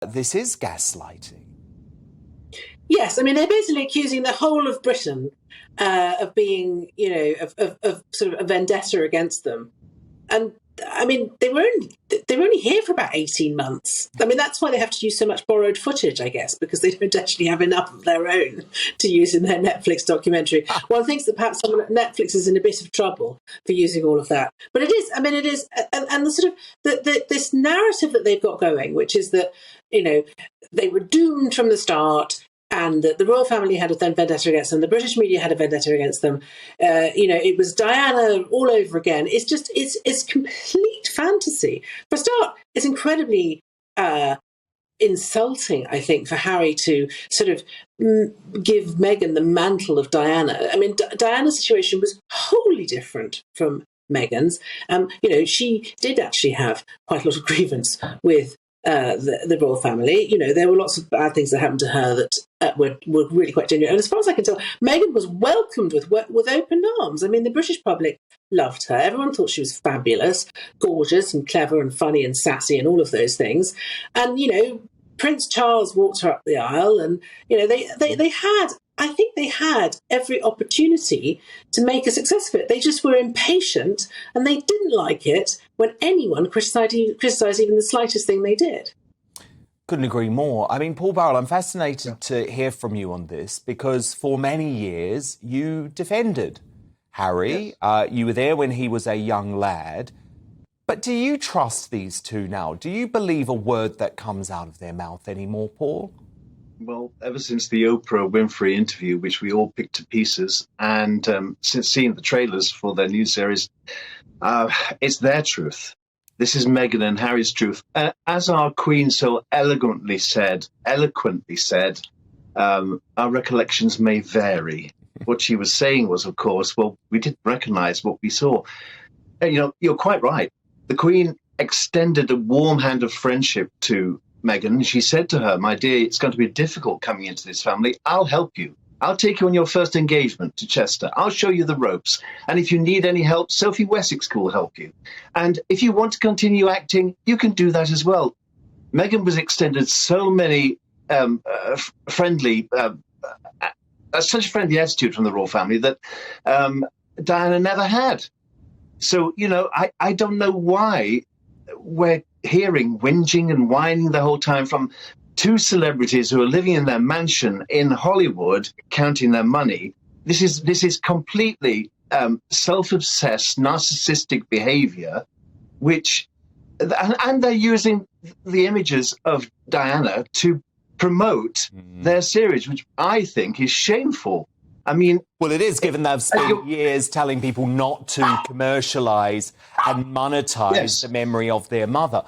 This is gaslighting. Yes, I mean, they're basically accusing the whole of Britain of being, of sort of a vendetta against them. And I mean, they were only here for about 18 months. I mean, that's why they have to use so much borrowed footage, I guess, because they don't actually have enough of their own to use in their Netflix documentary. One thinks that perhaps someone at Netflix is in a bit of trouble for using all of that. But it is, and the sort of this narrative that they've got going, which is that, they were doomed from the start, and that the royal family had a vendetta against them, the British media had a vendetta against them. It was Diana all over again. It's complete fantasy. For a start, it's incredibly insulting, I think, for Harry to sort of give Meghan the mantle of Diana. I mean, Diana's situation was wholly different from Meghan's. She did actually have quite a lot of grievance with the royal family. There were lots of bad things that happened to her that were really quite genuine. And as far as I can tell, Meghan was welcomed with open arms. I mean, the British public loved her. Everyone thought she was fabulous, gorgeous and clever and funny and sassy and all of those things. And, Prince Charles walked her up the aisle, and, they had every opportunity to make a success of it. They just were impatient, and they didn't like it when anyone criticised even the slightest thing they did. Couldn't agree more. I mean, Paul Burrell, I'm fascinated to hear from you on this, because for many years you defended Harry. Yes. You were there when he was a young lad. But do you trust these two now? Do you believe a word that comes out of their mouth anymore, Paul? Well, ever since the Oprah Winfrey interview, which we all picked to pieces, and since seeing the trailers for their new series, it's their truth. This is Meghan and Harry's truth. As our Queen so eloquently said, our recollections may vary. What she was saying was, of course, well, we didn't recognise what we saw. And, you're quite right. The Queen extended a warm hand of friendship to Meghan. She said to her, "My dear, it's going to be difficult coming into this family. I'll help you. I'll take you on your first engagement to Chester. I'll show you the ropes. And if you need any help, Sophie Wessex will help you. And if you want to continue acting, you can do that as well." Meghan was extended so many such a friendly attitude from the royal family that Diana never had. So, I don't know why we're hearing whinging and whining the whole time from two celebrities who are living in their mansion in Hollywood, counting their money. This is completely self-obsessed, narcissistic behaviour, and they're using the images of Diana to promote their series, which I think is shameful. I mean... Well, it is, given they've spent years telling people not to commercialise and monetise the memory of their mother.